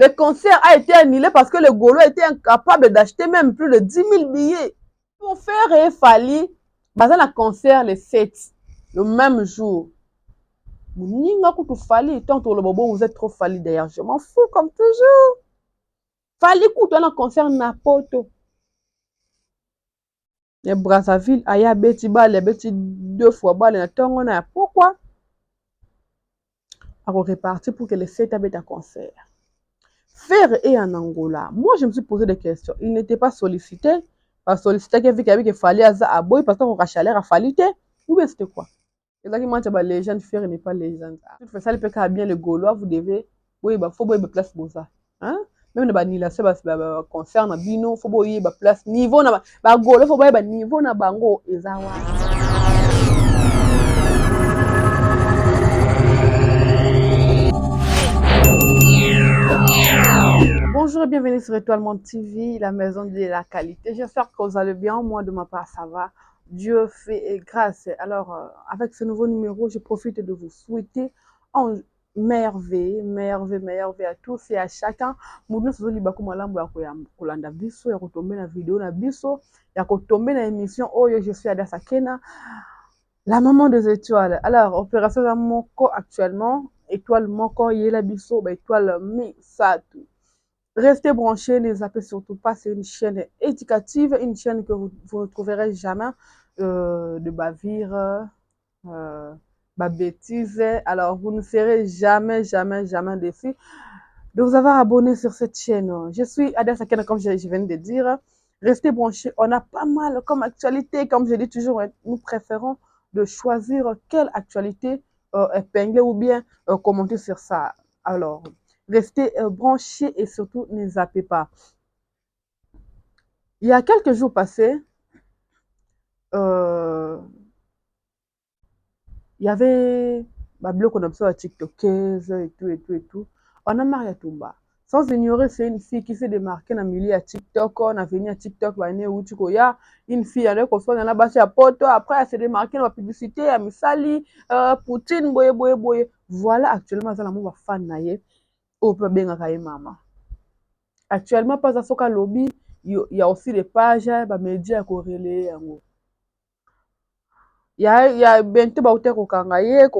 Le concert a été annulé parce que le Gaulois était incapable d'acheter même plus de 10 000 billets. Pour faire et Fally, bazana concert le 7, le même jour. Ninga kutu Fally, tant que le bobo, vous êtes trop Fally d'ailleurs. Je m'en fous comme toujours. Fally kutu un concert n'importe. Les Brazzaville, aya beti bale, beti 2 fois bale na tongo na. Pourquoi? À repartir pour que le 7 abete un concert. Faire et en Angola. Moi, je me suis posé des questions. Il n'était pas sollicité. Pas sollicité qu'il avait fallu à Zaboy parce qu'on rachalait à Falite. Ou bien c'était quoi? C'est ça qui m'a dit, légende, faire n'est pas légende. Tu fais ça, le PK bien le Gaulois, vous devez. Oui, il faut une place pour ça. Hein? Même le banila, c'est concerne Bino, il faut une place. Niveau, na Gaulois, il faut un niveau na bango. Bonjour et bienvenue sur Étoile Monde TV, la maison de la qualité. J'espère que vous allez bien. Moi, de ma part, ça va. Dieu fait grâce. Alors, avec ce nouveau numéro, je profite de vous souhaiter en merveille à tous et à chacun. Nous sommes libres comme la kolanda biso, ya kotomber na vidéo na biso, ya kotomber na émission. Oh, je suis Ada Sakena, la maman des étoiles. Alors, opération à Moko actuellement, étoile Moko, Yela Biso, étoile Mi Satu. Restez branchés, ne zappez surtout pas, c'est une chaîne éducative, une chaîne que vous ne trouverez jamais de bavire, bêtises. Alors, vous ne serez jamais déçus de vous avoir abonné sur cette chaîne. Je suis Ada Sakena, comme je viens de dire. Restez branchés, on a pas mal comme actualité, comme je dis toujours, nous préférons de choisir quelle actualité épingler ou bien commenter sur ça. Alors, restez branchés et surtout ne zappez pas. Il y a quelques jours passés, il y avait Bablo qu'on observe à TikTokeuse et tout. On a Maria Tumba. Sans ignorer, c'est une fille qui s'est démarquée dans le milieu à TikTok. On a venu à TikTok, il y a une fille, elle est dans la base à Poto. Après, elle s'est démarquée dans la publicité, à Misali, Poutine, boye. Voilà, actuellement, ça la fan naïe. Au peut bien maman. Actuellement, pas à Soka Lobby, il y a aussi des pages, des médias corrélés. Il y a bientôt kokanga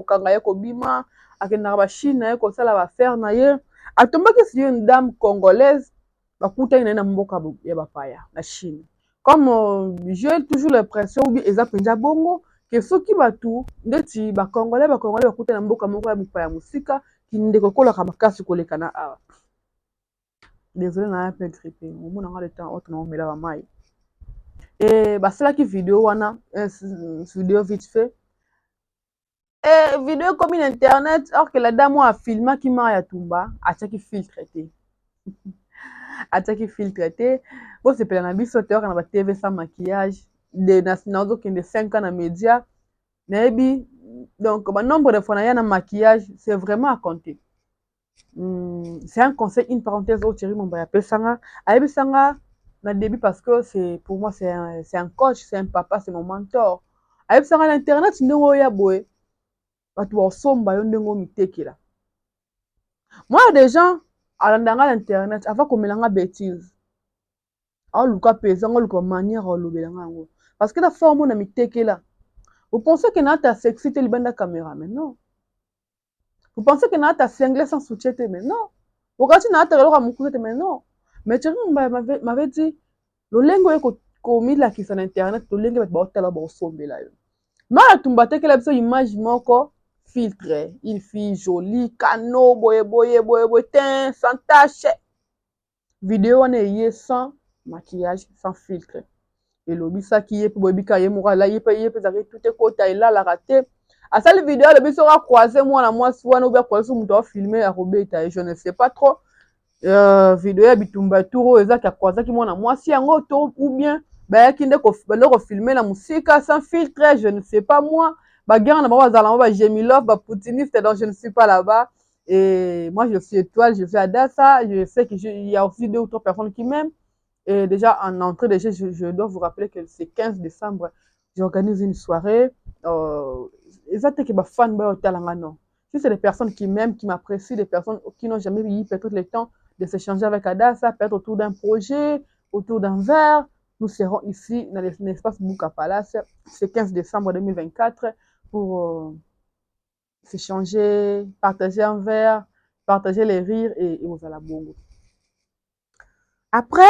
kobima, akendaka ba Chine, kosala ba faire na ye. Atombaki si une dame congolaise, bakutaki na ye na mboka ya bapaya, na Chine. Comme j'ai toujours l'impression, ou bien eza penza bongo, que soki batu, ndeti ba congolais bakutaki na mboka moko ya bapaya musika, kindeko kolaka makasi koleka na awa. Désolé, on a un peu grippé. On a le temps, on a la maille. Et bah, c'est là qui vidéo, on a vidéo vite fait. Et vidéo comme une internet, alors que la dame a filmé qui m'a à Tumba, a qui filtré. A qui filtré. Bon, c'est plein de sauteur, on a TV sans maquillage, des nationaux qui ont de 5 ans dans les médias. Donc, le nombre de fois qu'il y a un maquillage, c'est vraiment à compter. C'est un conseil, une parenthèse au Thierry Mombaya Pesanga. Ayebi Sanga, na début parce que c'est pour moi c'est un coach, c'est un papa, c'est mon mentor. Ayebi Sanga l'internet ndongo ya boye. Batu wa somba yo ndongo mitekela. Moi des gens alandanga l'internet avant qu'on melanga bêtise. Ah luka pesanga luka manière olobelanga ngo. Parce que la forme na mitekela. Vous pensez que na ta sexy te libanda caméra mais non. Vous pensez que na ta cinglé sans soutien mais non. Wakati na hata kaloka mukute mais non. Mais tu m'avait dit le lengo eko komila kisa na internet to lengo ba otala ba osombela yo. Ma tumbate kela biso image moko filtre, une fille jolie, cano boye teint sans tache. Vidéo on est sans maquillage, sans filtre. Et lobisa qui est pour bobika ye moko la ye pe za tout est kota ila la raté. À cette vidéo, le biso a croisé moi na moi soit ou bien croisé mon doit filmer à robeta je ne sais pas trop. Vidéo ya bitumba turo eza ki croisé ki moi na moi si yango to ou bien ba ki ndeko ba filmer la musique sans filtre, je ne sais pas moi. Ba guerre na ba zala ba Jemilov ba poutiniste donc je ne suis pas là-bas et moi je suis étoile, je suis Adassa, je sais que il y a aussi 2 ou 3 personnes qui m'aiment. Et déjà, en entrée de jeu, je dois vous rappeler que c'est 15 décembre, j'organise une soirée. Exactement, que ma fan ba non. Si c'est des personnes qui m'aiment, qui m'apprécient, des personnes qui n'ont jamais eu peut-être le temps de s'échanger avec Adassa, peut-être autour d'un projet, autour d'un verre. Nous serons ici dans l'espace Bouka Palace, ce 15 décembre 2024, pour s'échanger, partager un verre, partager les rires et aux alabongo. Après,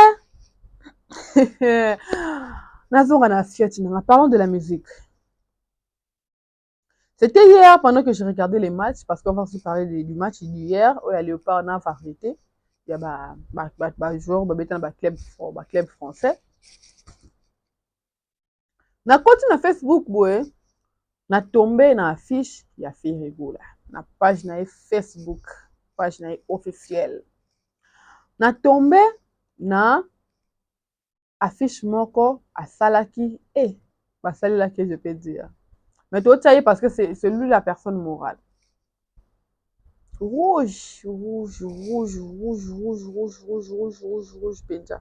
parlons de la musique. C'était hier pendant que je regardais les matchs, parce qu'on va aussi parler du match d'hier, où il y a Léopard dans la variété. Il y a des joueurs qui sont dans club français. Na côté na Facebook, na tombé na affiche, il y a fait rigolo. Na page na Facebook, page na officielle. Na tombé na affiche moko à Salaki et Basalila que je peux dire. Mais tout ça parce que c'est lui la personne morale. Rouge, rouge, rouge, rouge, rouge, rouge, rouge, rouge, rouge, rouge, Benja.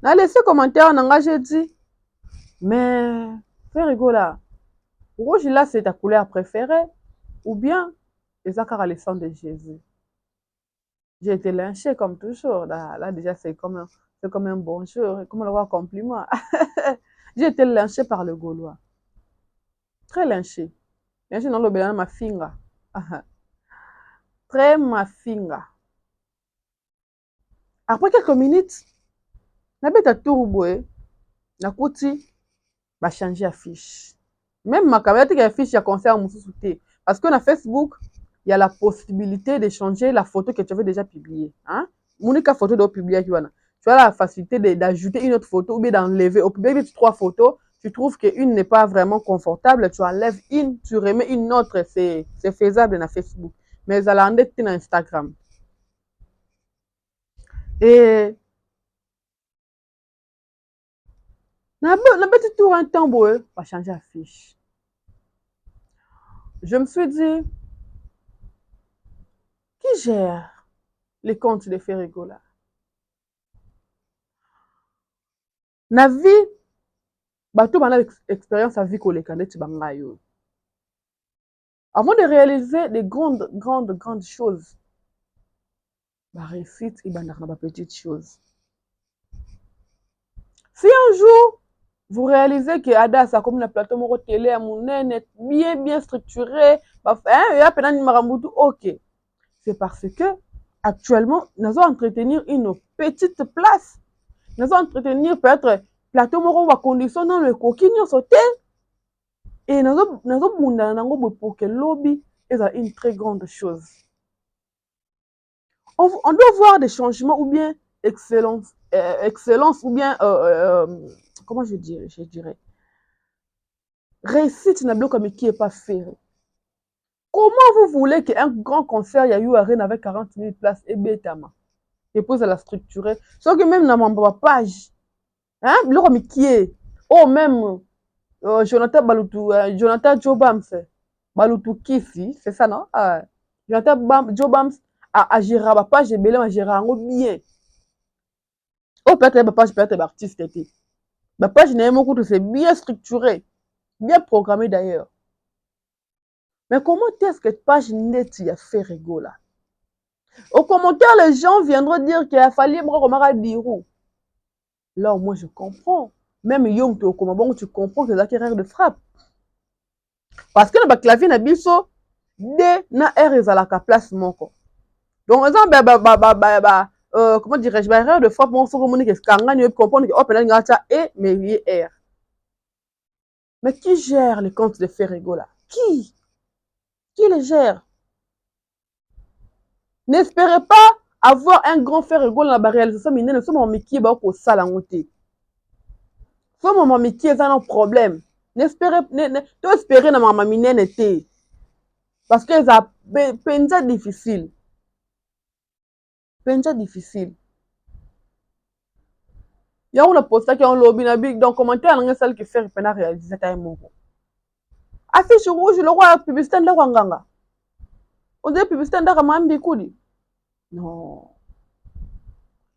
Na laissé commentaire, n'a j'ai dit, mais fais rigoler. Rouge là, c'est ta couleur préférée, ou bien les accords à sang de Jésus. J'ai été lynché comme toujours. Là déjà, c'est comme un bonjour, comme le roi compliment. J'ai été lynché par le Gaulois. Très lynché. Lynché dans le bénin, ma finga. Très ma finga. Après quelques minutes, na beta tourboé, na kouti, va changer affiche. Même ma caméra, il y a affiche, il y a concert à sauté. Parce que dans Facebook, il y a la possibilité de changer la photo que tu avais déjà publiée. Hein? Monica photo de publier, tu as la facilité d'ajouter une autre photo ou bien d'enlever. Au publier 3 photos, tu trouves qu'une n'est pas vraiment confortable, tu enlèves une, tu remets une autre, c'est faisable dans Facebook. Mais elle en est dans Instagram. Et na petit tour un temps, on va changer affiche. Je me suis dit, qui gère les comptes de Ferrigola? Na vie, bateau bana expérience à vie koleka neti bangayo. Avant de réaliser des grandes choses, la réussite et dans ma petite chose. Si un jour vous réalisez que Ada ça comme la plateforme moko télé à mon bien structuré, il y a peine marambutu, ok. C'est parce que actuellement nous allons entretenir une petite place. Nous allons entretenir peut-être plateau moko wa condition dans le coquignon sauté. Et nous avons pour que lobby est une très grande chose. On doit voir des changements ou bien excellence ou bien comment je dirais réussite n'a comme qui est pas fait. Comment vous voulez qu'un grand concert il y a eu à Rennes avec 40 000 places et bétama et puis à la structurer sauf que même dans ma page hein le qui est oh même Jonathan Balutu Jonathan Jobams Balutu Kisi c'est ça non Jonathan Jobams a géré ma page et belé a géré bien. Oh, peut-être ma page, peut-être artiste. Ma page c'est bien structuré, bien programmé d'ailleurs. Mais comment est-ce que cette page net y a fait rigoler? Au commentaire, les gens viendront dire qu'il a fallu me dire. Là, moi, je comprends. Même Yom, tu comprends que c'est erreur de frappe. Parce que le clavier n'a biso, dès na R est à la place moko. Donc, comment dirais-je, erreur de frappe, mon faut que je comprendre que open et mais il est R. Mais qui gère les comptes de Ferrigo là? Qui les gère? N'espérez pas avoir un grand Ferrigo dans la réalisation, mais nous sommes en métier pour ça la montée. Nous sommes en métier, ça a un problème. N'espérez dans ma mamine n'était. Parce que ça penja difficile. Penja difficile. Il y a une poste qui est en lobby, donc commentaire, il y a celle qui fait peine à réaliser ça. Affiche rouge, le roi publicité de la Wanganga. On dit publicité de la Ramambi Koudi. Non.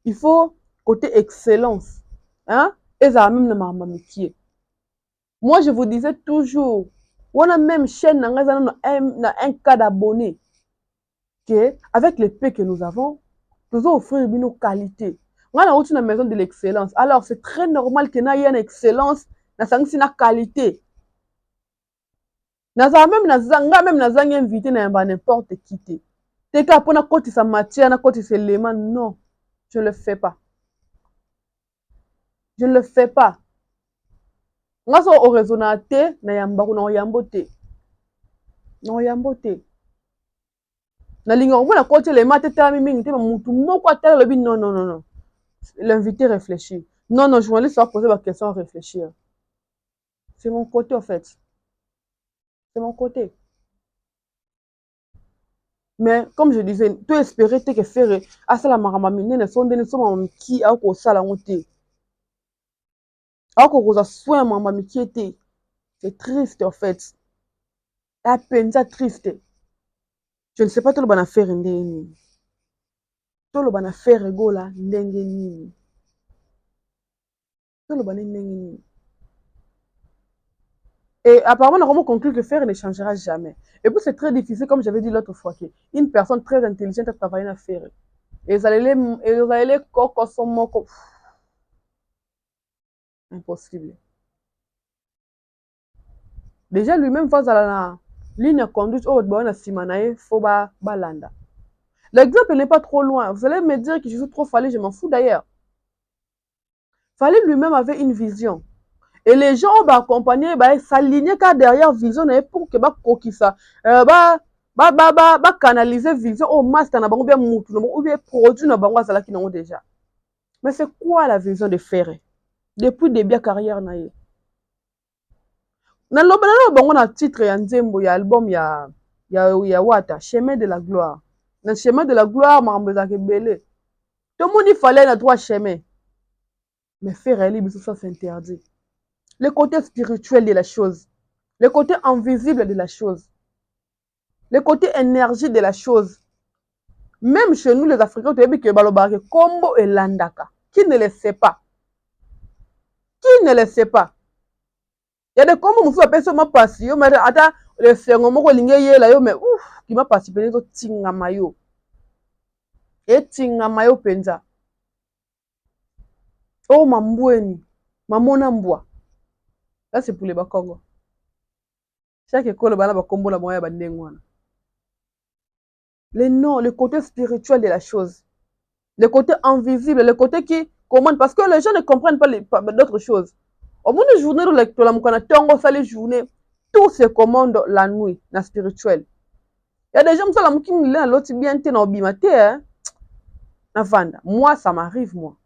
Il faut côté excellence. Hein? Et ça même dans ma métier. Moi, je vous disais toujours, on a même chaîne dans un cas d'abonnés. Avec les paix que nous avons, Nous offrir une qualité. On a une maison de l'excellence. Alors, c'est très normal qu'il y ait une excellence dans une qualité. Même invité n'importe qui. T'es qu'à prendre côté sa matière, na côté ses éléments. Non, je ne le fais pas. Je ne le fais pas. Nga so o raisonnate na yamba na yambote. Na yambote. Na linga on na côté les maths tami mingi te mutu moko atala lobi non non non non. L'invité réfléchit. Non non, journaliste va poser la question réfléchir. C'est mon côté en fait. C'est mon côté. Mais comme je disais, tu espérais que faire à ça la maramamine ne sont des sommes qui a au sala monté. Alors qu'on a soin maman qui était. C'est triste en fait. À peine ça triste. Je ne sais pas tout le bon faire ndeni. Tout le bon faire gola ndengeni. Tout le bon ndengeni. Et apparemment, on a vraiment conclu que faire ne changera jamais. Et puis, c'est très difficile, comme j'avais dit l'autre fois, qu'une personne très intelligente a travaillé à faire. Et vous allez les coco sont moko. Impossible. Déjà, lui-même, face à la ligne de conduite, oh, bon, simanae, faut balanda. L'exemple n'est pas trop loin. Vous allez me dire que je suis trop fallé, je m'en fous d'ailleurs. Fallait lui-même avait une vision. Et les gens vont accompagner, s'aligner car derrière vision pour que ça canaliser vision au master na bango bien mutu ou bien produit na bango azala qui n'ont déjà. Mais c'est quoi la vision de faire depuis début carrière na ye? Na loba na bango na titre ya nzembo ya album ya Wata, Chemin de la gloire. Na Chemin de la gloire mamboza ke belé. Tout le monde il fallait na droit chemin. Mais faire elle biso ça s'interdit. Le côté spirituel de la chose, le côté invisible de la chose, le côté énergie de la chose. Même chez nous, les Africains, tu as vu que Balobake, Kombo et Landaka. Qui ne le sait pas? Qui ne le sait pas? Il y a des combos, qui appellent ça ma passion, mais attends, le Sengomo, mais ouf, qui m'a participé, c'est Tingamayo. Et Tingamayo Penza. Oh, Mamboueni, Mamonamboua. Là, c'est pour les Bakongo. Chaque école, il y a un combo, la moya, les noms, le côté spirituel de la chose, le côté invisible, le côté qui commande, parce que les gens ne comprennent pas d'autres choses. Au bout de journée, tout se commande la nuit, la spirituelle. Il y a des gens qui me disent, l'autre bien, t'es dans le moi, ça m'arrive, moi.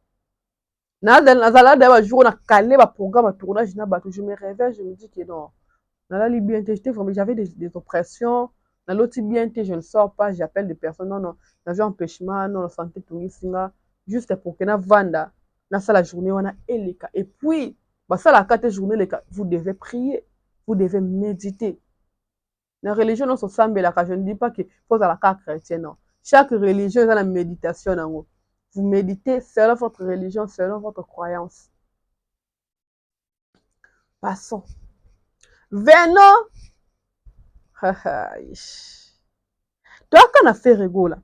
Je me réveille, je me dis que non. J'avais des oppressions. Dans l'autre bien, je ne sors pas, j'appelle des personnes, non, non, dans un empêchement, non, la santé, tout ça, juste pour que na vanda, na ça la journée, on a eleka. Et puis, ça la 4 journées, vous devez prier, vous devez méditer. La religion, non, je ne dis pas qu'il faut à la carte chrétienne, non. Chaque religion a la méditation, non. Vous méditez selon votre religion, selon votre croyance. Passons. Venons. Toi, qu'on a fait Rigola.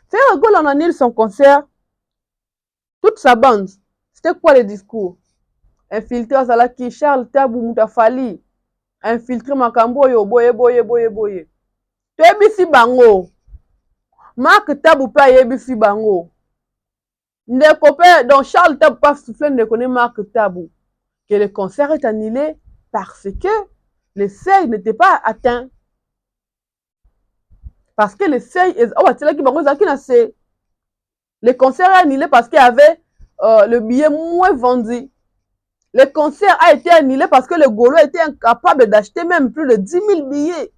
Faire Rigola, on a annulé son concert. Toute sa bande. C'était quoi le discours? Infiltré Azalaki, Charles Tabou Moutafali. Infiltré Makambo, yo, boye. Tu es bisi bango. Marc Tabou pa yebisi bango. Ne copains, donc Charles Tabou pas soufflé, ne connaît Marc Tabou. Que le concert est annulé parce que le seuil n'était pas atteint. Parce que le seuil est... Oh, c'est là qui va le concert est annulé parce qu'il y avait le billet moins vendu. Le concert a été annulé parce que le Gaulois était incapable d'acheter même plus de 10 000 billets.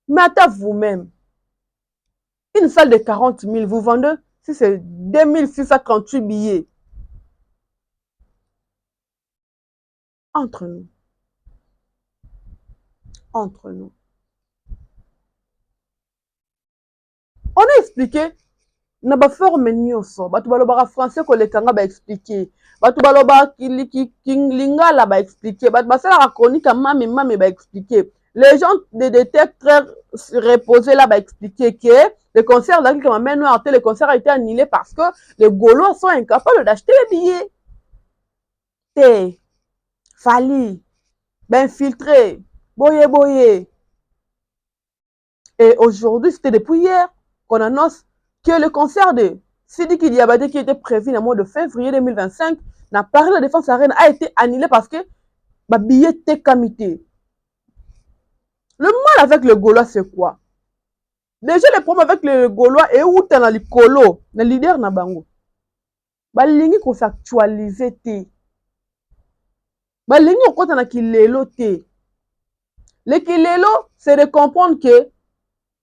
Mais attends vous-même. Une salle de 40 000, vous vendez, si c'est 2638 billets. Entre nous. Entre nous. On a expliqué. Na ba forme nyonso batu balobaka français kolekanga ba expliquer batu balobaka lingala ba expliquer batu basala chronique mame ba expliquer Les gens étaient très reposés là, expliquer que le concert là, qui m'amène noir, le concert a été annulé parce que les Gaulois sont incapables d'acheter les billets. T, Fali, ben filtré, boyé boyé. Et aujourd'hui, c'était depuis hier qu'on annonce que le concert de Sidiki Diabaté qui était prévu dans le mois de février 2025, n'a Paris La Défense Arena a été annulé parce que le billet était camité. Le mal avec le Gaulois, c'est quoi? Déjà, le problème avec le Gaulois est où tu as le colo, le leader na bango. Balingi ko s'actualiser te. Balingi ko na kilelo te. Le kilelo, c'est de comprendre que,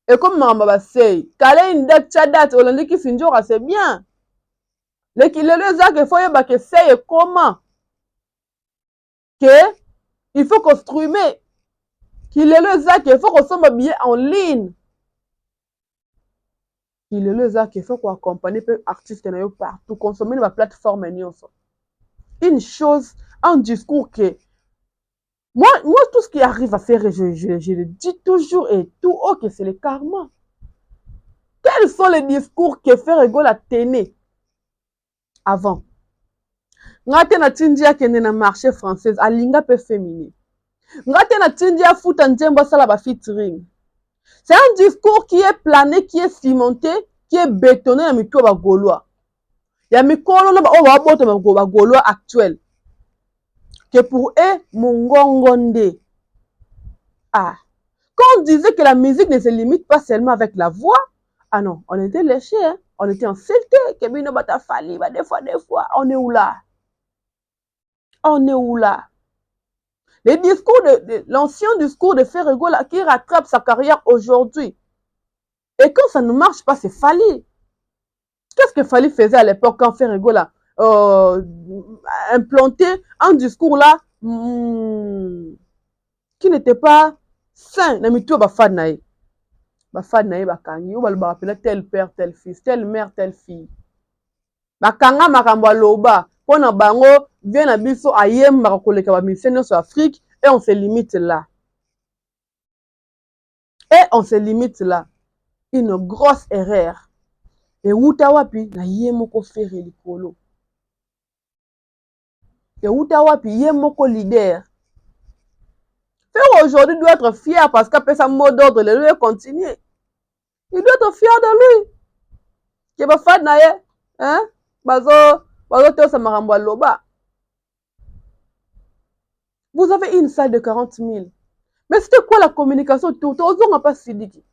et comme Mamba Basei, kale une date chadat, Olandi qui finjora, c'est bien. Le kilelo, ça que faut yeba que c'est comment. Que, il faut construire, kilelo, ça que faut qu'on soit billet en ligne. Kilelo, ça que faut qu'on accompagne les artistes partout, consommer la plateforme. Une chose, un discours que moi, tout ce qui arrive à faire, je le dis toujours et tout haut que c'est le karma. Quels sont les discours que fait Rego la télé avant? Ngate na tindia kende na marché française, alinga pe féminin. Ngate na tindia futa njembo sala ba featuring. C'est un discours qui est plané, qui est cimenté, qui est bétonné à mito ba Gaulois. Ya mikolo na ba o ba boto ba Gaulois actuel. Que pour eux, mongongonde. Ah. Quand on disait que la musique ne se limite pas seulement avec la voix, ah non, on était léchés, hein? On était insultés. Kebino bata fali, des fois, on est où là? On est où là? Les discours l'ancien discours de Ferrego là, qui rattrape sa carrière aujourd'hui. Et quand ça ne marche pas, c'est Fali. Qu'est-ce que Fali faisait à l'époque quand Ferrego là implantait un discours là qui n'était pas sain? Namito bafad nae. Bafad nae bakangi. Ou balba appelait tel père, tel fils, telle mère, telle fille. Bakanga makambo loba. Pona bango vient à biso ayem bakakoleka ba missionnaires sur Afrique et on se limite là. Et on se limite là. Une grosse erreur. Et Wutawapi na yemoko faire likolo. Et Wutawapi yemoko leader. Faire aujourd'hui doit être fier parce qu'après sa mot d'ordre, le lui continuer. Il doit être fier de lui. Qui va faire naye, hein? Bazo teo sa marambo loba. Vous avez une salle de 40 000. Mais c'était quoi la communication autour? On n'a pas Sidiki.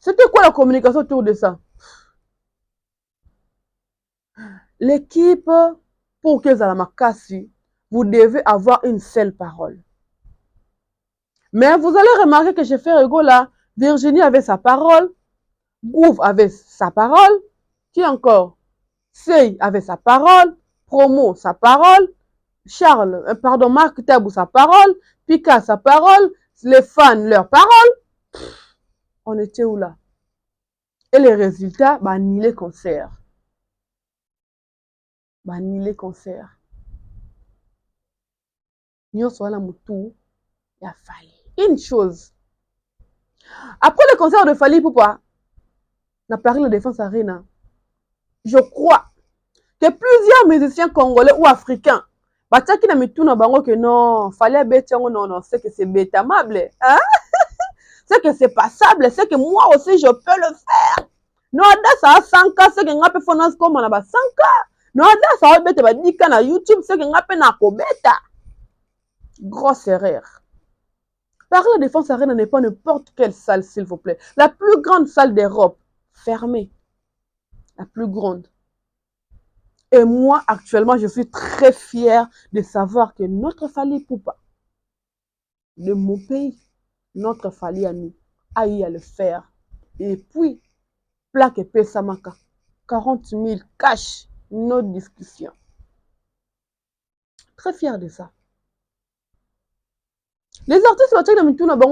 C'était quoi la communication autour de ça? L'équipe, pour que Zalamakasi, vous devez avoir une seule parole. Mais vous allez remarquer que chez Ferrego là, Virginie avait sa parole, Gouv avait sa parole, qui encore? Sey avait sa parole, Promo sa parole, Marc Tabou sa parole, Pika sa parole, les fans leur parole. On était où là? Et les résultats, bah, ni les concerts. Bah, ni les concerts. Nous sommes là, moutou, il a fallu. Une chose. Après le concert de Fali Poupa, na Paris La Défense Arena, je crois que plusieurs musiciens congolais ou africains, bataki na mituna bango que non, Fali Abetiango, non, c'est que c'est bétamable, hein? C'est que c'est passable, c'est que moi aussi je peux le faire. Non, ça a 100 ans, c'est que n'a pas finance comme on a 100 ans. Non, ça a bête, 10 ans na YouTube, c'est que n'a pas na kobeta. Grosse erreur. Paris La Défense Arena n'est pas n'importe quelle salle, s'il vous plaît. La plus grande salle d'Europe, fermée. La plus grande. Et moi, actuellement, je suis très fière de savoir que notre Fali Poupa, de mon pays, notre Fali à nous, a eu à le faire. Et puis, plaque et Pessamaka, 40 000 cash, nos discussions. Très fière de ça. Les artistes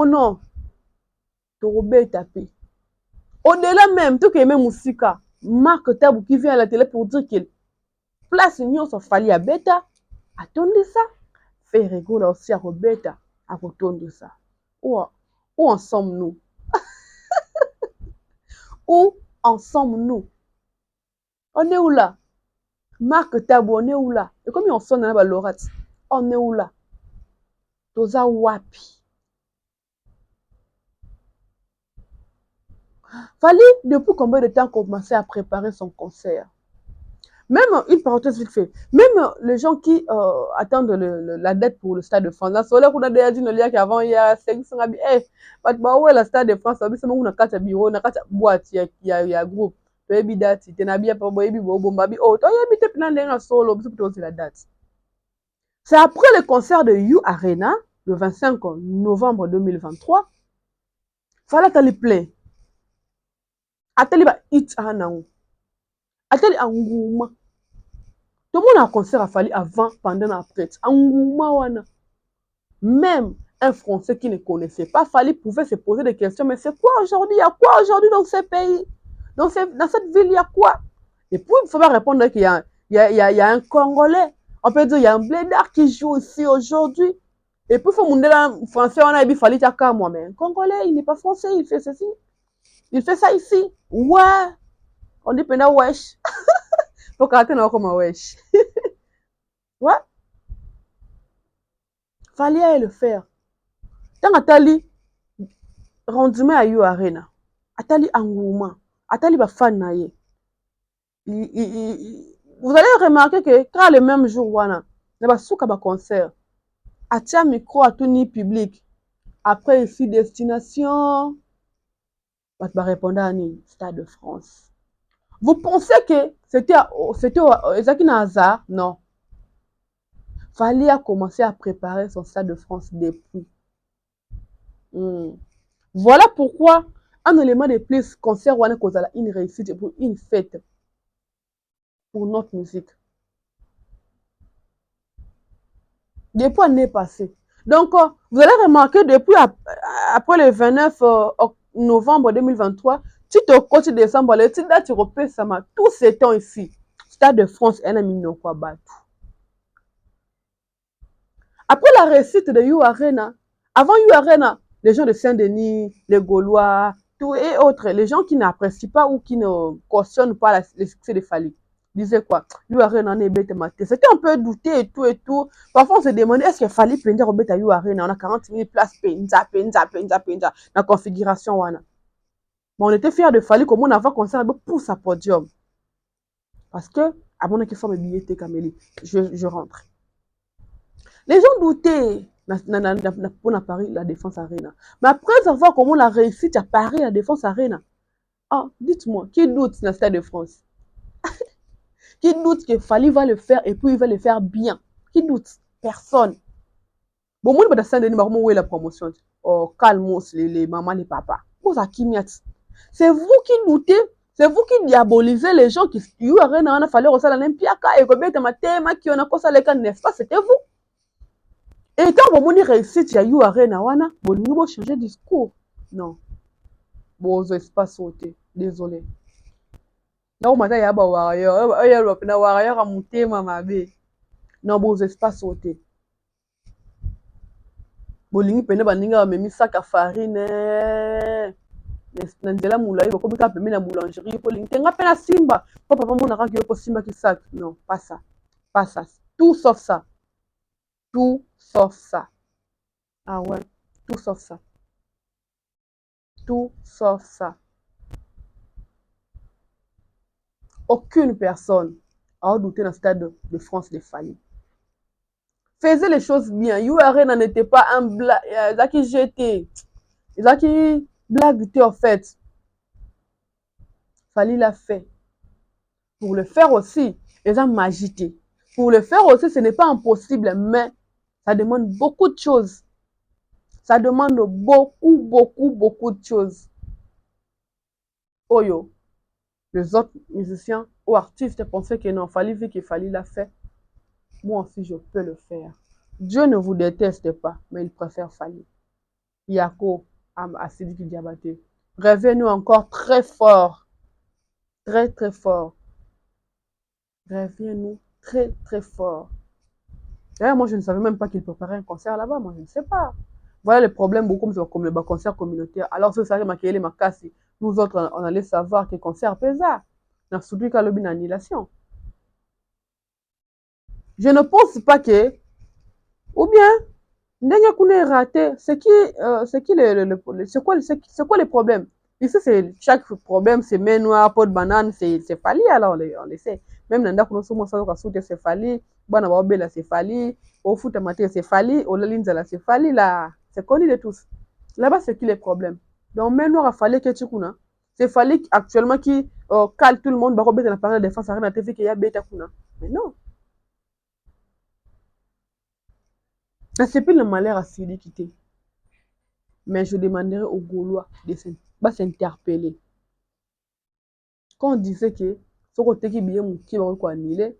non, Torobé tapé. Au-delà même, tout que même Moussika, Marc Tabou qui vient à la télé pour dire qu'il place Nyon sur Fali à Beta. Attendez ça. Ferrego là aussi à Robeta. à retourner de ça. Où en sommes-nous? Où en sommes-nous? On est où là? Marc Tabou, on est où là? Et comme on sonne dans la Lorat, on est où là? Toza wapi. Fallait, depuis combien de temps commencer à préparer son concert? Même, une parenthèse vite fait, même les gens qui attendent la date pour le Stade de France, là, c'est là qu'on a déjà dit qu'avant, il y a 500 habits. Eh, où est le Stade de France? C'est on a 4 bureaux, on a 4 boîtes, il y a groupe. Tu as une date, tu as bien pas boy, oh, tu as habité plein d'un solo, c'est la date. C'est après le concert de You Arena, le 25 novembre 2023, fallait t'aller plein. Atali ba hit anao. Atali angouma. Tout le monde a concert a fallu avant, pendant, après. Angouma wana. Même un Français qui ne connaissait pas Fali pouvait se poser des questions. Mais c'est quoi aujourd'hui? Il y a quoi aujourd'hui dans ces pays? Dans cette ville, il y a quoi? Et puis, il faut pas répondre qu'il y a un Congolais. On peut dire qu'il y a un blédard qui joue ici aujourd'hui. Et puis, il faut demander un Français, on a dit Fali Tchaka, moi. Mais un Congolais, il n'est pas français, il fait ceci. Il fait ça ici. Ouais. On dit pendant wesh. Faut qu'arrêter là comme wesh. Ouais. Fallait le faire. Tant atali rendement à You Arena. Atali engouement. Atali ba fan na ye. Vous allez remarquer que quand le même jour wana, na ba souka ba concert. Atia micro à tout ni public. Après ici destination. Ba répondre à ni Stade de France. Vous pensez que c'était exactement un hasard? Non. Fallait commencer à préparer son Stade de France depuis. Voilà pourquoi un élément de plus concert wana kozala une réussite pour une fête pour notre musique. Depuis l'année passée. Donc, vous allez remarquer depuis après le 29 novembre 2023, tu te côté décembre, le titre tu repères ça, tous ces temps ici. Stade de France, elle a mis nos quoi battre. Après la réussite de You Arena, avant You Arena, les gens de Saint-Denis, les Gaulois, tout et autres, les gens qui n'apprécient pas ou qui ne cautionnent pas le succès de Fali, disaient quoi? You Arena en est bête maté. C'était un peu douté et tout et tout. Parfois, on se demandait est-ce que Fali peut dire au bête à You Arena? On a 40 000 places, penza, la configuration. Wana. Mais on était fiers de Fali comme on avait concert pour sa podium. Parce que, à mon avis, il faut me billet, Camélie. Je rentre. Les gens doutaient pour Paris, la Défense Arena. Mais après avoir comment la réussite à Paris, la Défense Arena, ah, dites-moi, qui doute dans le Stade de France? Qui doute que Fali va le faire et puis il va le faire bien? Qui doute? Personne. Bon, moi, je vais où est la promotion. Oh, calmos, les mamans, les papas. C'est vous qui doutez, c'est vous qui diabolisez les gens qui y Arena, on a fallu reçoit l'Olympiaka et que ma thème qui on a quoi ça les cas, n'est-ce pas? C'était vous. Et quand vous avez réussi à You Arena, vous avez changé de discours. Non. Vous n'avez pas sauté. Désolé. Non, vous avez pas warrior. Vous avez pas warrior à monter, maman. Non, vous n'avez pas sauté. Vous avez pas mis sac à farine. Nandela moulay, vous avez pas mis la boulangerie. Vous avez pas mis simba. Papa, maman, on a regardé pour simba qui sac. Non, pas ça. Pas ça. Tout sauf ça. Tout sauf ça. Ah ouais. Tout sauf ça. Tout sauf ça. Aucune personne a douté dans le Stade de France de Fali. Faisait les choses bien. You Arena n'était pas un blague. Ils qui jeté. Ils qui blague en fait. Fali l'a fait. Pour le faire aussi, ils ont magité. Pour le faire aussi, ce n'est pas impossible, mais ça demande beaucoup de choses. Ça demande beaucoup de choses. Oyo. Les autres musiciens ou artistes pensaient que non, Fali vu qu'il fallait la faire. Moi aussi, je peux le faire. Dieu ne vous déteste pas, mais il préfère Fali. Yako, Sidiki Diabaté. Rêvez-nous encore très fort. Très, très fort. Rêvez-nous très, très fort. D'ailleurs, moi, je ne savais même pas qu'il préparait un concert là-bas. Moi, je ne sais pas. Voilà les problèmes beaucoup comme le concert communautaire. Alors, c'est ça qui m'a créé les macassés. Nous autres, on allait savoir que concert pesa. Dans celui qui a l'objet d'annulation. Je ne pense pas que, ou bien, Ndenge Kune est raté. C'est quoi les problèmes? Ici, c'est chaque problème, c'est main noire, pot de banane, c'est Fali, alors on le sait. Même Nanda Kuno Sumo Salo Kasute, c'est Fali, Bana Wabela, c'est Fali, au foot amateur, c'est Fali, au Lalinzala, c'est Fali, là, c'est connu de tous. Là-bas, c'est qui les problèmes? Donc, main noire a Fali Ketchukuna. C'est Fali actuellement qui cale tout le monde, Bako Beta, la parole de défense, Arena TV, qui y a Beta Kuna. Mais non. C'est plus le malheur à Sidi quitter. Mais je demanderai aux Gaulois de s'interpeller. Quand on disait que ce côté qui bien qui va quoi annulé,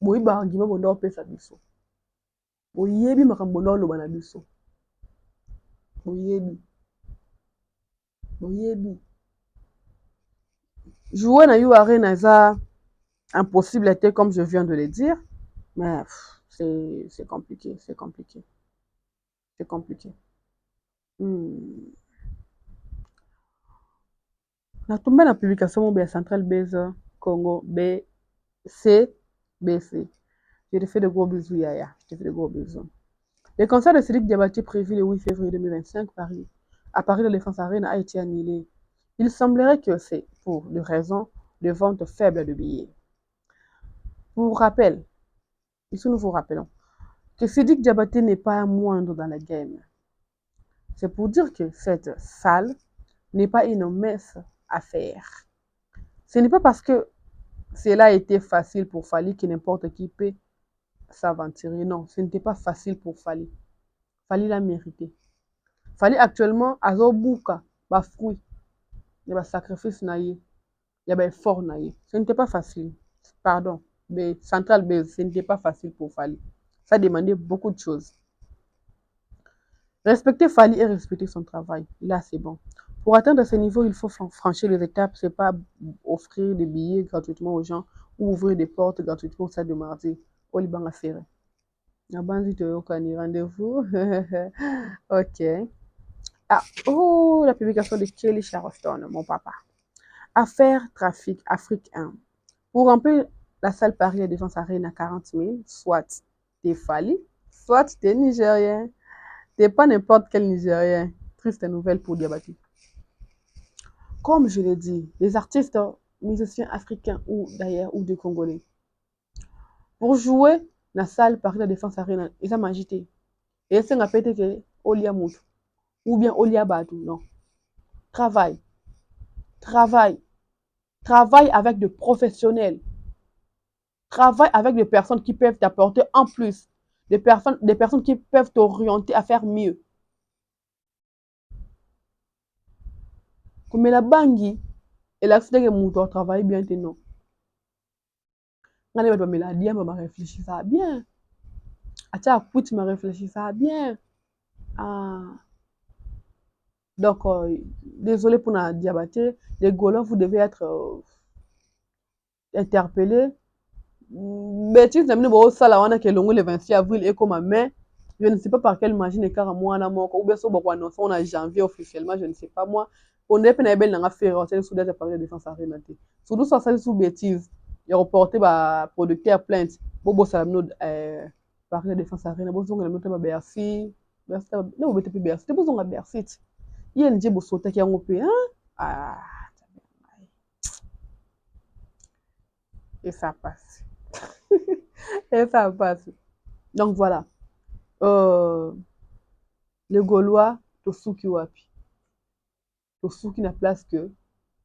bon il va argument bon on pesa biso. Bon yebi makambo na lo bana biso. Bon yebi. Bon yebi. Jouer na you arena ça impossible était comme je viens de le dire, mais c'est compliqué, c'est compliqué. C'est compliqué. Hmm. Na tombé na publication mon Central Base Congo BC BC. Je te fais de gros bisous, Yaya. Je te fais de gros bisous. Le concert de Cédric Diabaté prévu le 8 février 2025 à Paris de Défense Arena a été annulé. Il semblerait que c'est pour des raisons de vente faible de billets. Pour rappel, ici nous vous rappelons que Cédric Diabaté n'est pas moindre dans la game. C'est pour dire que cette salle n'est pas une messe à faire. Ce n'est pas parce que cela a été facile pour Fali que n'importe qui peut s'aventurer. Non, ce n'était pas facile pour Fali. Fali l'a mérité. Fali actuellement azobuka ba fruit ya ba sacrifice na ye ya ba effort na ye. Ce n'était pas facile. Pardon, mais Central Base, ce n'était pas facile pour Fali. Ça demandait beaucoup de choses. Respecter Fali et respecter son travail. Là, c'est bon. Pour atteindre ce niveau, il faut franchir les étapes. C'est pas offrir des billets gratuitement aux gens ou ouvrir des portes gratuitement au stade de mardi. Au Liban à serrer. Rendez-vous. Ok. Ah, oh, la publication de Kelly Charleston, mon papa. Affaire trafic Afrique 1. Pour remplir la salle Paris la Défense Arena à 40 000, soit t'es Fali, soit t'es Nigérien. T'es pas n'importe quel Nigérien. Triste nouvelle pour Diabaté. Comme je l'ai dit, les artistes, musiciens africains ou d'ailleurs ou de Congolais, pour jouer la salle Paris la Défense Arena, ils ont agité. Et c'est un appel que Olia Moutou ou bien Olia Badou. Non. Travail. Travail. Travaille avec des professionnels. Travaille avec des personnes qui peuvent t'apporter en plus. Des personnes qui peuvent t'orienter à faire mieux. Comme la bangi, et l'accident que mon travaille bien, non. Quand on me dit, je réfléchis ça bien. Acha quit, je réfléchis ça bien. Ah. Donc, désolé pour la Diabaté. Les Gaulois, vous devez être interpellés. Bêtise, le 26 avril et comme mais je ne sais pas par quelle magie n'est car moi ou bien on a janvier officiellement, je ne sais pas moi. On est peine belle dans affaire on sous des appareils de défense arena. Surtout ça sous bêtise. Il a reporté par producteur plainte. Bobo Salamno par de défense arena. Bozo ngala mota ba Bercy. Bercy non bete pe Bercy. Te bozo ngala Bercy. Il y a une djebo sota qui a ngopé hein. Ah. Et ça passe. Et ça passe. Donc voilà. Les Gaulois, tosuki wapi. Tosuki na place que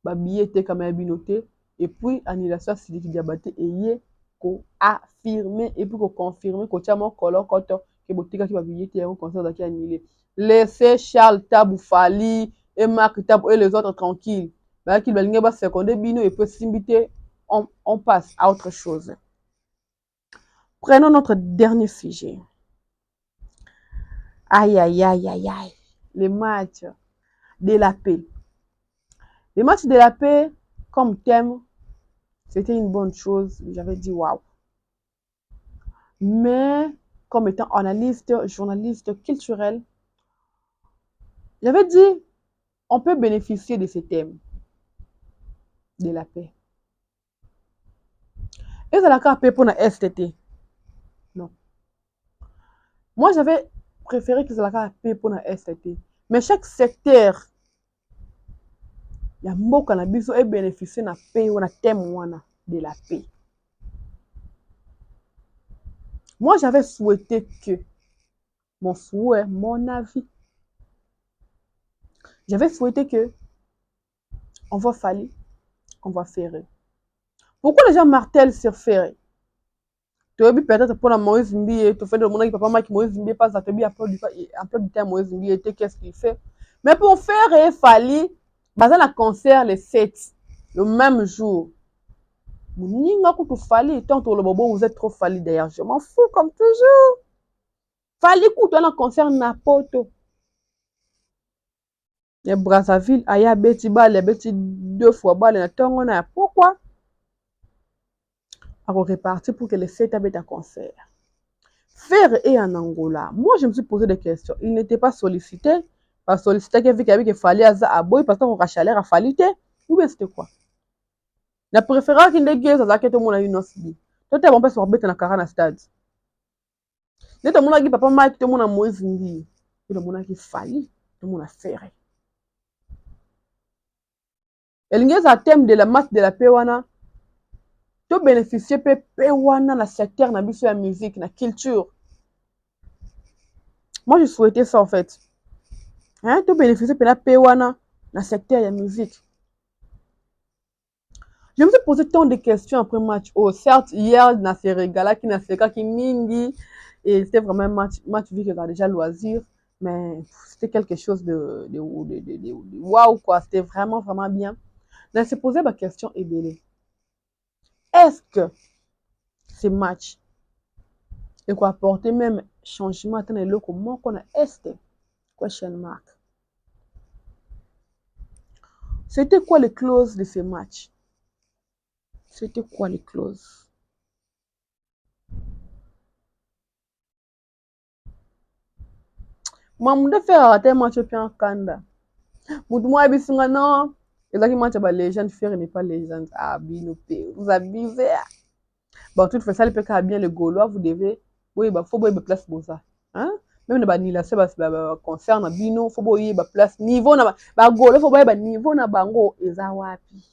ba billet était quand même binoté et puis annulation Sidiki Diabaté et ko affirmer et puis ko confirmer ko tiamo kolo koto que botika ki ba billet était un concert qui annulé. Laissez Charles Tabou Fali et Marc Tabou et les autres tranquilles. Bah qui balinga ba seconde bino et puis simbité on passe à autre chose. Prenons notre dernier sujet. Aïe, aïe, aïe, aïe, aïe. Les matchs de la paix. Les matchs de la paix, comme thème, c'était une bonne chose. J'avais dit waouh. Mais, comme étant analyste, journaliste culturel, J'avais dit, on peut bénéficier de ces thèmes, de la paix. Et ça la paix pour la STT. Non. Moi, j'avais préféré que ça la paix pour la STT. Mais chaque secteur, il y a mboka na biso et bénéficier na paix ou na thème de la paix. Moi, j'avais souhaité que, mon souhait, mon avis, j'avais souhaité que on va Fally, on va Ferré. Pourquoi les gens martèlent sur Ferré? Tu as peut-être pour la Moïse Mbi, tu fais de mon papa Mike Moïse Mbi passe à te bien un peu du temps Moïse Mbi était qu'est-ce qu'il fait? Mais pour Ferré, Fally, basé la concert les 7 le même jour. Ninga kutu Fally, tant que le bobo vous êtes trop Fally d'ailleurs, je m'en fous comme toujours. Fally kutu un concert n'importe. Les Brazzaville, aya beti bale, beti 2 fois bale na tongo na pourquoi? À repartir pour que les 7 aient un concert. Faire et en Angola. Moi, je me suis posé des questions. Il n'était pas sollicité. Pas sollicité qu'il fallait à boy parce qu'on a chaleur à falité. Ou bien c'était quoi? La préférence qu'il y ait, c'est que tout le monde a une autre vie. Tout le monde peut se remettre dans le carré stade. Tout le monde a dit papa Mike, tout le monde a Moïse Ndi. Tout le monde a dit Fally, tout le monde a ferré. Et il y a un thème de la match de la Péwana. Tu bénéficier de Péwana dans le secteur de la musique, de la culture. Moi, je souhaitais ça en fait. Hein, tu bénéficier de la Péwana dans le secteur de la musique. Je me suis posé tant de questions après le match. Oh, certes, hier, dans ces régalas qui n'a fait qui mingi, et c'était vraiment un match vu qu'il a déjà loisir, mais c'était quelque chose de waouh, quoi. C'était vraiment, vraiment bien. Donc, je me posé ma question ébélée. Est-ce que ces matchs, et quoi apporter même changement dans les locaux, comment qu'on a est question mark. C'était quoi les clauses de ces matchs? C'était quoi les clauses? Moi, je me faire arrêter un match en Kanda. Moi, je suis non. Exactement, tu as légende, faire n'est pas légende. Ah, binopé, vous abusez. Bon, toute façon, le PK bien le Gaulois, vous devez. Oui, bah, faut boire place pour ça. Hein? Même dans la c'est concerne bino, faut boire place niveau na ba Gaulois, faut boire niveau na bango eza wapi.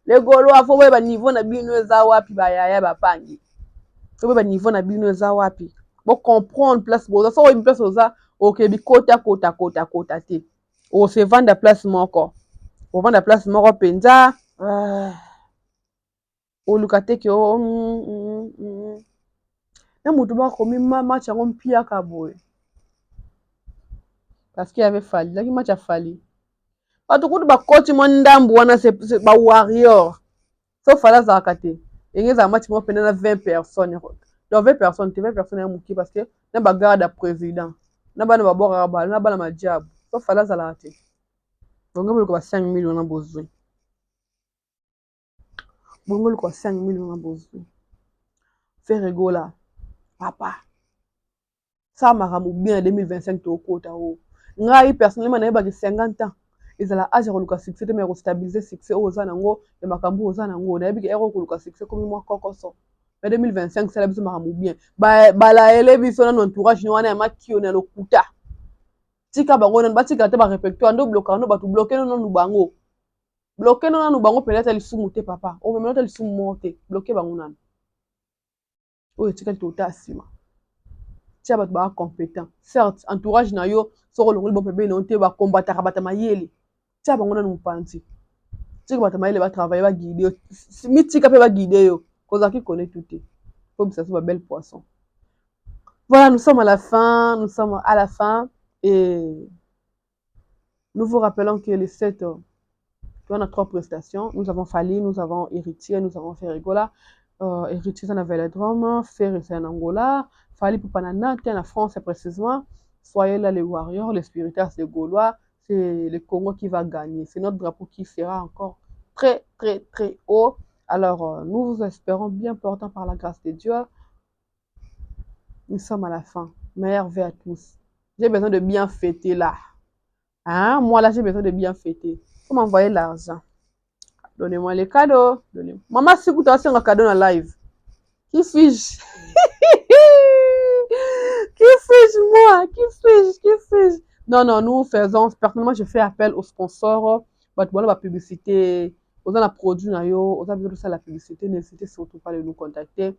Les Gaulois, faut boire niveau na bino eza wapi ba yaya ba pangi. Faut boire niveau na bino eza wapi. Bon comprendre place pour ça, so une place pour ça, OK, bi kota te. O se vendre place moko. O vendre place moko penza. oluka te ke na motu bakomi match yango mpiaka boye parce qu'il y avait Fally ezalaki match ya Fally bato kutu bakoti mwa ndambu wana bawarrior so Fally azalaka te enge ezala match moko pene na 20 personnes donc 20 personnes te 20 personnes ya moke parce que na bagarde ya président na bana babokaka bala na bana madiabu so Fally azalaka te bongo boloko ba 5 millions na bozwi bongo boloko ba 5 millions na bozwi faire egola papa ça makambo bien en 2025 tokota o ngai personnellement nayebaki 50 ans ezala age ya koluka succès te me ya kostabilize succès oyo oza nango ya makambo oyo oza nango nayebiki ere koluka succès komi mwa kokoso me 2025 sala biso makambo bien balayele biso nano entourage wana ya makio na lokuta tika bango nano batika te barépertoire ndo bloka no bato bloke no nanu bango bloke no nanu bango peut-être lisumu te papa o memelo te lisumu moko te bloke bango nanu oyo etikali tota nsima tia bato baa compétent certes entourage na yo soko olongoli bon pembeni na yo te bakombataka bato mayele tia bango nanu mopanzi tika bato mayele batravaille baguide yo mitika mpe baguide yo kozalaki kone tout te po bisa so babelle poisson voilà nous sommes à la fin et nous vous rappelons que les 7 on a 3 prestations nous avons Fally nous avons Héritier nous avons Ferregola Héritier c'est en Vélodrome Ferré c'est en Angola Fally pour Panana en France précisément soyez là les warriors les spiritas les Gaulois c'est le Congo qui va gagner c'est notre drapeau qui sera encore très très très haut alors nous vous espérons bien portant par la grâce de Dieu nous sommes à la fin meilleur vœu à tous j'ai besoin de bien fêter là Hein? Moi, là, j'ai besoin de bien fêter. Faut m'envoyer l'argent. Donnez-moi les cadeaux. Donnez Maman, si vous avez un cadeau dans live, qui suis-je? Qui suis-je, moi? Qui suis-je? Qui suis-je? Non, non, nous faisons, personnellement, je fais appel aux sponsors. Bah, voilà, la publicité, aux la produit, aux besoin de ça, la publicité, n'hésitez surtout pas de nous contacter.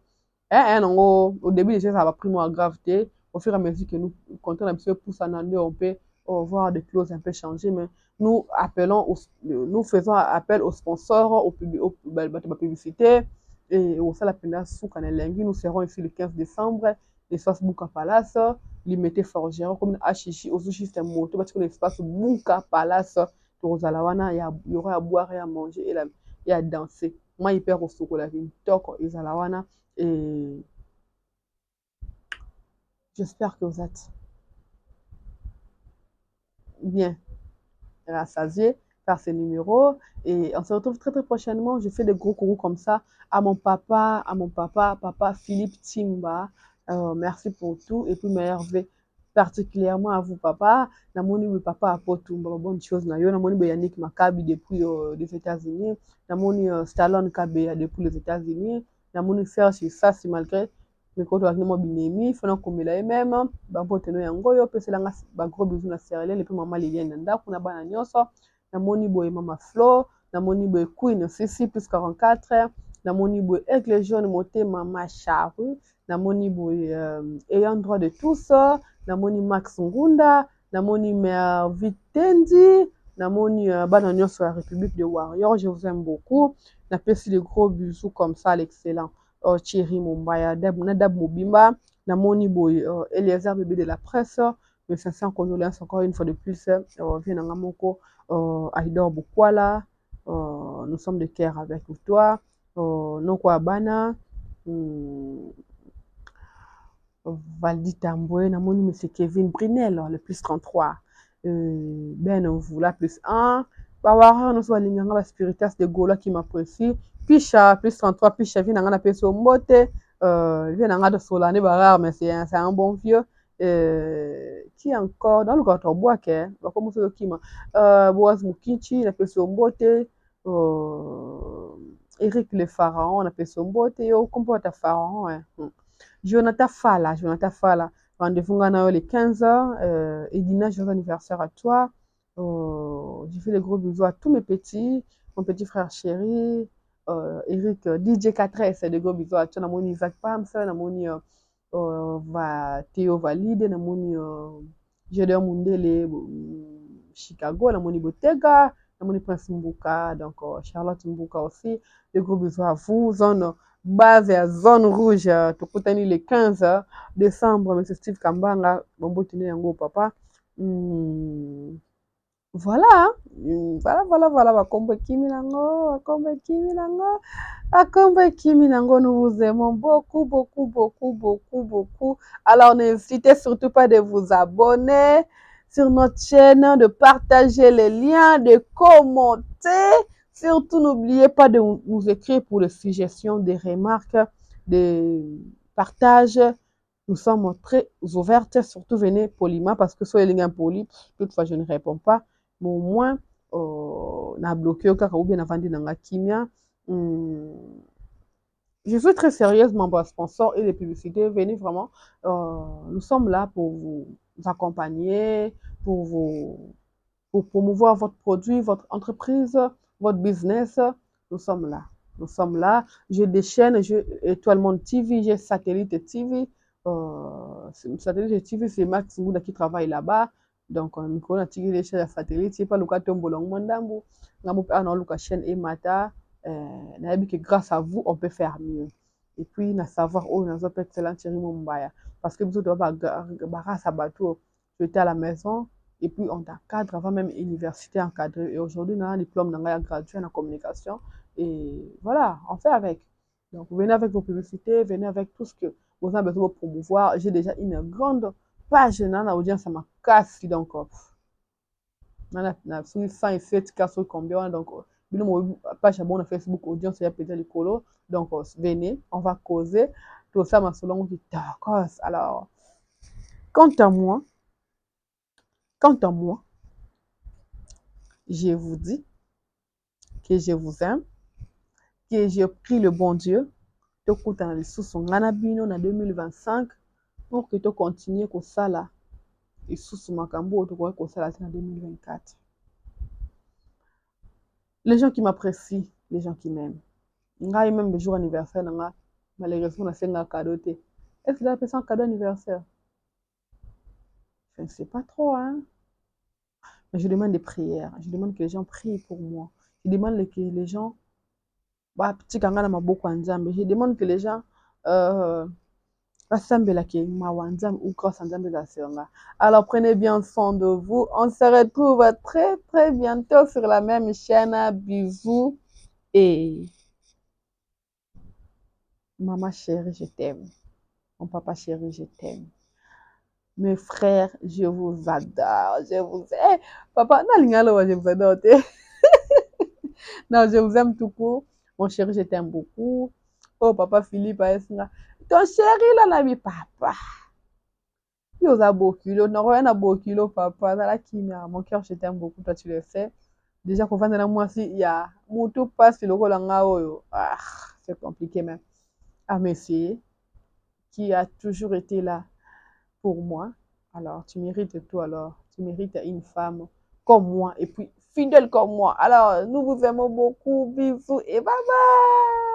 Au début, déjà, ça va prendre en gravité. Au fur et à mesure que nous comptons un petit peu pousse en année, on peut voir des clauses un peu changer, mais nous faisons appel aux sponsors, la publicité, et au sein de la pénale sous Canelengui. Nous serons ici le 15 décembre, l'espace Bouka Palace, limité forgeron, comme Achichi, au juste monté, parce que l'espace Bouka Palace, il y aura à boire et à manger et à danser. Moi, il perd au chocolat, il toque, et j'espère que vous êtes bien rassasiés par ces numéros. Et on se retrouve très très prochainement. Je fais des gros coucou comme ça papa Philippe Timba. Merci pour tout. Et puis Merveille, particulièrement à vous, papa. Namoni oui, papa a pas tout bonne chose. Namoni Yannick Makabi depuis les États-Unis. Namoni Stallone Kabea depuis les États-Unis. Namoni Serge Sassi malgré mikoto akini binemi fana komela ye meme babote no yango oyo opeselanga bagros bisou na Sierra epe mama Liliane na ndako na bana nyonso namoni boye mama Flo namoni boye Queen Sisi plus 44 namoni boye Aigle Jaune motema Macharu namoni boye ayant droit de tous namoni Max Ngunda namoni mère Vitendi namoni bana nyonso ya République de Warrior. Je vous aime beaucoup. Napesi de gros bisous comme ça à l'excellent Thierry Mumbaya, Nadab Mobimba, Namoni Boy, Eliezer bébé de la presse, mes sincères condoléances encore une fois de plus, Vienangamoko, Aïdor Bukwala, nous sommes de cœur avec toi, Noko Abana, Valdi Tamboué, Namoni Monsieur Kevin Brinel, le plus 33, Ben Voula plus 1, Bawara, nous sommes les spiritas de Gola qui m'apprécie. Picha, plus 33, Picha, vient dans la personne mote, vient dans la solane barare, mais c'est un bon vieux. Qui encore dans le gâteau bois, comme ça, qui m'a, Boaz Mukichi, la personne mote, Eric le Pharaon, la personne mote, yo, comporte Pharaon, hein. Jonathan Fala, rendez-vous le 15h, Edina, joyeux anniversaire à toi. Je fais les gros bisous à tous mes petits, mon petit frère chéri, Eric, DJ 4S, des gros bisous à toi, Namoni Isaac Pams, Namoni Théo Valide, Namoni Jedeur Mundele, Chicago, Namoni Bottega, Namoni Prince Mbuka, donc Charlotte Mbuka aussi, des gros bisous à vous, zone base à zone rouge, tukutani le 15 décembre, M. Steve Kambanga, Bombotine Yango papa. Voilà, voilà, Bakombe Kimi Nango, Bakombe Kimi Nango, Bakombe Kimi Nango, nous vous aimons beaucoup, beaucoup, beaucoup, beaucoup, beaucoup. Alors n'hésitez surtout pas de vous abonner sur notre chaîne, de partager les liens, de commenter. Surtout, n'oubliez pas de nous écrire pour les suggestions, des remarques, des partages. Nous sommes très ouvertes, surtout venez poliment parce que soyez les liens polis, toutefois je ne réponds pas. Mais au moins, na bloqué au cas où bien avant de kimia. Je suis très sérieuse, membre sponsor et les publicités. Venez vraiment. Nous sommes là pour vous accompagner, pour promouvoir votre produit, votre entreprise, votre business. Nous sommes là. Nous sommes là. J'ai des chaînes, j'ai Étoile Monde TV, j'ai Satellite TV. Satellite TV, c'est Max Ngouda qui travaille là-bas. Donc, on a tiré les chaînes de satellite. C'est pas le cas de Tombolong Mandambo. On a la chaîne Emata. Que grâce à vous, on peut faire mieux. Et puis, na savoir où nous avons excellent Thierry Mumbaya. Parce que vous devez grâce à bateau, j'étais à la maison. Et puis, on t'encadre avant même université encadrée. Et aujourd'hui, on a un diplôme gradué en communication. Et voilà, on fait avec. Donc, venez avec vos publicités, venez avec tout ce que vous avez besoin de promouvoir. J'ai déjà une grande page dans l'audience, ça m'a cassé. Donc, on a 107 cas sur combien. Donc, page abonne à Facebook, audience, il y a peut-être le colo. Donc, venez, on va causer. Tout ça, ma selon d'accord. Alors, quant à moi, Je vous dis que je vous aime, que je prie le bon Dieu tokutana lisusu nga na bino na 2025 pour que tocontinue kosala lisusu makambo oyo tokoki kosala te na 2024. Les gens qui m'apprécient, les gens qui m'aiment. Ngai même le jour anniversaire na nga malheureusement nasenga cadeau te. Est-ce que tu as fait un cadeau anniversaire? Je ne sais pas trop, hein. Mais je demande des prières. Je demande que les gens prient pour moi. Je demande que les gens batikanga na maboko ya Nzambe. Je demande que les gens basambelaki mawa Nzambe ou grâce à Nzambe ezala. Alors prenez bien soin de vous. On se retrouve très très bientôt sur la même chaîne. Bisous et maman chérie, je t'aime. Mon papa chéri, je t'aime. Mes frères, je vous adore. Je vous aime. Papa, je vous adore. Non, je vous aime tout court. Mon chéri, je t'aime beaucoup. Oh, papa Philippe, ton chéri, là, la vie, papa. Yo, ça beau kilo. Non, rien à beau kilo, papa. Mon cœur, je t'aime beaucoup. Toi, tu le sais. Déjà, quand on est moi, il y a mon tout passe sur le rôle. Ah, c'est compliqué, même. Ah, monsieur, qui a toujours été là pour moi. Alors, tu mérites tout, alors. Tu mérites une femme comme moi et puis fidèle comme moi. Alors, nous vous aimons beaucoup. Bisous et bye bye.